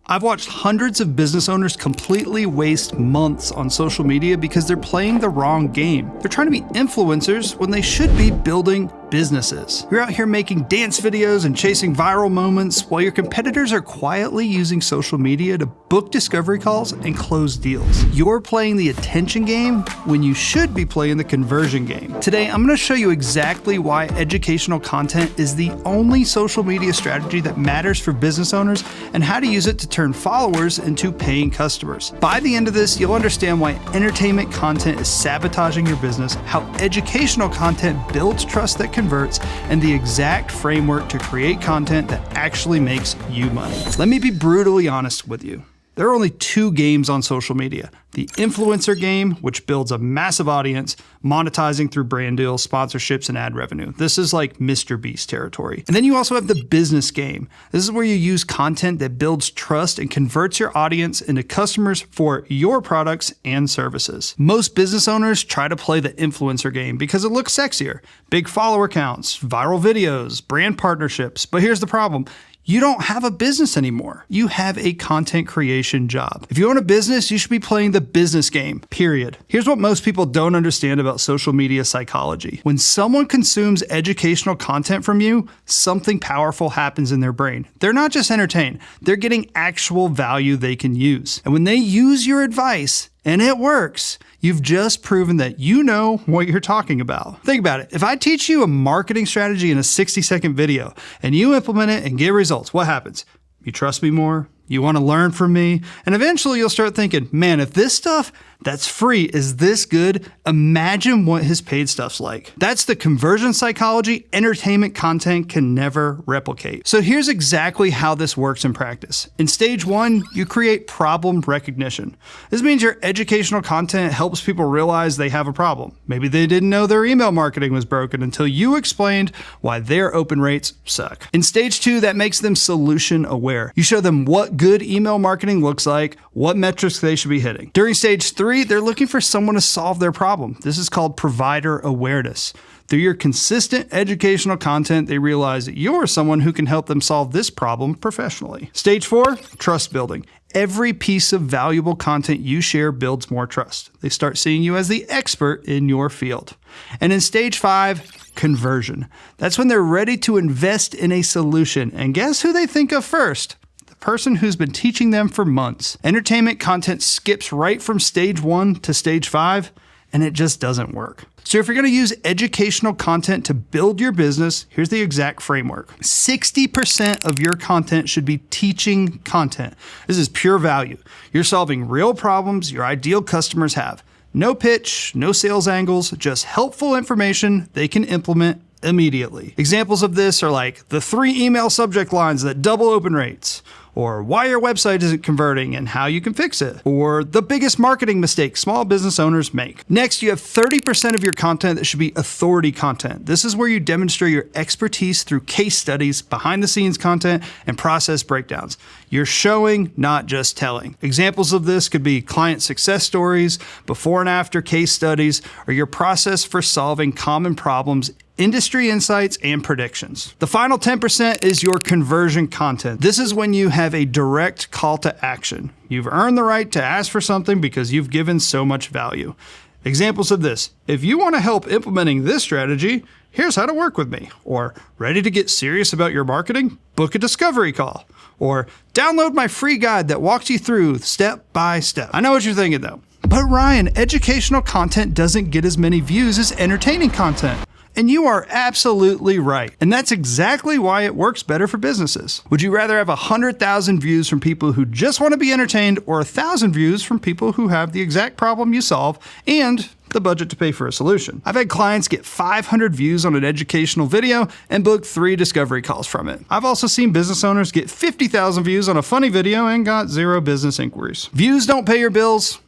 I've watched hundreds of business owners completely waste months on social media because they're playing the wrong game. They're trying to be influencers when they should be building businesses. You're out here making dance videos and chasing viral moments while your competitors are quietly using social media to book discovery calls and close deals. You're playing the attention game when you should be playing the conversion game. Today, I'm going to show you exactly why educational content is the only social media strategy that matters for business owners and how to use it to turn followers into paying customers. By the end of this, you'll understand why entertainment content is sabotaging your business, how educational content builds trust that converts, and the exact framework to create content that actually makes you money. Let me be brutally honest with you. There are only two games on social media. The influencer game, which builds a massive audience, monetizing through brand deals, sponsorships, and ad revenue. This is like Mr. Beast territory. And then you also have the business game. This is where you use content that builds trust and converts your audience into customers for your products and services. Most business owners try to play the influencer game because it looks sexier. Big follower counts, viral videos, brand partnerships. But here's the problem. You don't have a business anymore. You have a content creation job. If you own a business, you should be playing the business game, period. Here's what most people don't understand about social media psychology. When someone consumes educational content from you, something powerful happens in their brain. They're not just entertained, they're getting actual value they can use. And when they use your advice, and it works, you've just proven that you know what you're talking about. Think about it. If I teach you a marketing strategy in a 60-second video and you implement it and get results, what happens? You trust me more? You want to learn from me? And eventually you'll start thinking, man, if this stuff that's free is this good, imagine what his paid stuff's like. That's the conversion psychology entertainment content can never replicate. So here's exactly how this works in practice. In stage one, you create problem recognition. This means your educational content helps people realize they have a problem. Maybe they didn't know their email marketing was broken until you explained why their open rates suck. In stage two, that makes them solution aware. You show them what good email marketing looks like, what metrics they should be hitting. During stage three, they're looking for someone to solve their problem. This is called provider awareness. Through your consistent educational content, they realize that you're someone who can help them solve this problem professionally. Stage four, trust building. Every piece of valuable content you share builds more trust. They start seeing you as the expert in your field. And in stage five, conversion. That's when they're ready to invest in a solution. And guess who they think of first? Person who's been teaching them for months. Entertainment content skips right from stage one to stage five, and it just doesn't work. So if you're going to use educational content to build your business, here's the exact framework. 60% of your content should be teaching content. This is pure value. You're solving real problems your ideal customers have. No pitch, no sales angles, just helpful information they can implement immediately. Examples of this are like the 3 email subject lines that double open rates, or why your website isn't converting and how you can fix it, or the biggest marketing mistake small business owners make. Next, you have 30% of your content that should be authority content. This is where you demonstrate your expertise through case studies, behind the scenes content, and process breakdowns. You're showing, not just telling. Examples of this could be client success stories, before and after case studies, or your process for solving common problems, industry insights, and predictions. The final 10% is your conversion content. This is when you have a direct call to action. You've earned the right to ask for something because you've given so much value. Examples of this: if you want to help implementing this strategy, here's how to work with me. Or ready to get serious about your marketing? Book a discovery call. Or download my free guide that walks you through step by step. I know what you're thinking though. But Ryan, educational content doesn't get as many views as entertaining content. And you are absolutely right. And that's exactly why it works better for businesses. Would you rather have 100,000 views from people who just want to be entertained, or 1,000 views from people who have the exact problem you solve and the budget to pay for a solution? I've had clients get 500 views on an educational video and book 3 discovery calls from it. I've also seen business owners get 50,000 views on a funny video and got 0 business inquiries. Views don't pay your bills,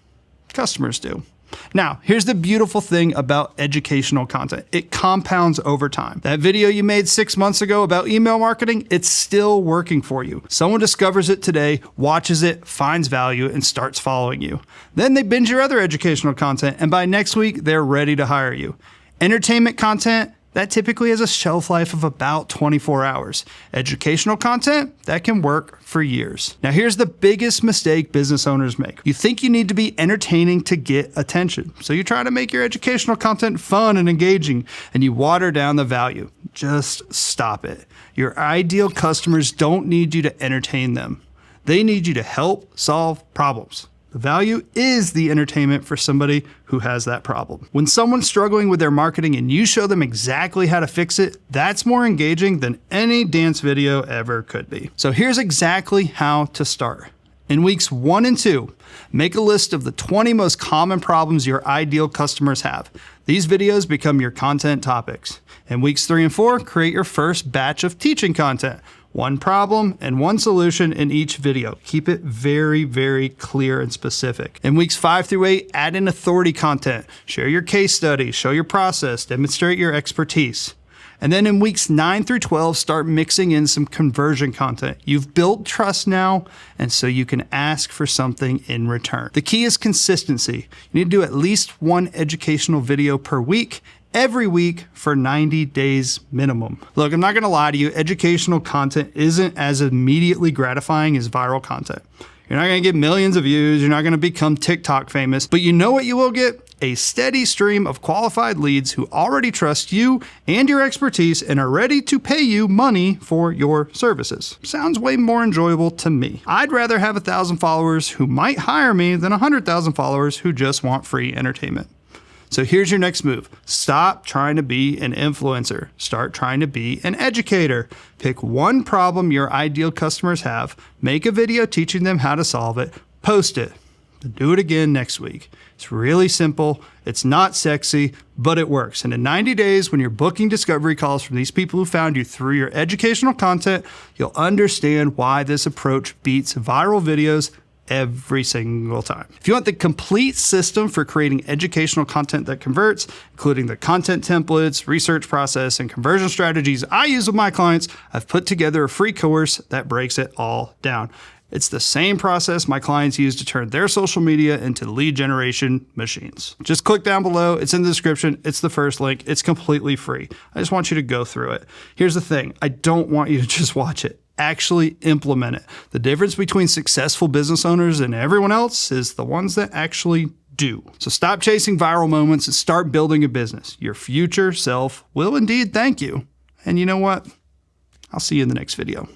customers do. Now, here's the beautiful thing about educational content. It compounds over time. That video you made 6 months ago about email marketing, it's still working for you. Someone discovers it today, watches it, finds value, and starts following you. Then they binge your other educational content, and by next week, they're ready to hire you. Entertainment content That typically has a shelf life of about 24 hours. Educational content, that can work for years. Now here's the biggest mistake business owners make. You think you need to be entertaining to get attention. So you try to make your educational content fun and engaging, and you water down the value. Just stop it. Your ideal customers don't need you to entertain them. They need you to help solve problems. The value is the entertainment for somebody who has that problem. When someone's struggling with their marketing and you show them exactly how to fix it, that's more engaging than any dance video ever could be. So here's exactly how to start. In weeks 1 and 2, make a list of the 20 most common problems your ideal customers have. These videos become your content topics. In weeks 3 and 4, create your first batch of teaching content. 1 problem and 1 solution in each video. Keep it very, very clear and specific. In weeks 5 through 8, add in authority content. Share your case studies, show your process, demonstrate your expertise. And then in weeks 9 through 12, start mixing in some conversion content. You've built trust now, and so you can ask for something in return. The key is consistency. You need to do at least 1 educational video per week, every week for 90 days minimum. Look, I'm not gonna lie to you, educational content isn't as immediately gratifying as viral content. You're not gonna get millions of views, you're not gonna become TikTok famous, but you know what you will get? A steady stream of qualified leads who already trust you and your expertise and are ready to pay you money for your services. Sounds way more enjoyable to me. I'd rather have 1,000 followers who might hire me than 100,000 followers who just want free entertainment. So here's your next move. Stop trying to be an influencer. Start trying to be an educator. Pick 1 problem your ideal customers have, make a video teaching them how to solve it, post it, then do it again next week. It's really simple. It's not sexy, but it works. And in 90 days, when you're booking discovery calls from these people who found you through your educational content, you'll understand why this approach beats viral videos every single time. If you want the complete system for creating educational content that converts, including the content templates, research process, and conversion strategies I use with my clients, I've put together a free course that breaks it all down. It's the same process my clients use to turn their social media into lead generation machines. Just click down below. It's in the description. It's the first link. It's completely free. I just want you to go through it. Here's the thing. I don't want you to just watch it. Actually implement it. The difference between successful business owners and everyone else is the ones that actually do. So stop chasing viral moments and start building a business. Your future self will indeed thank you. And you know what? I'll see you in the next video.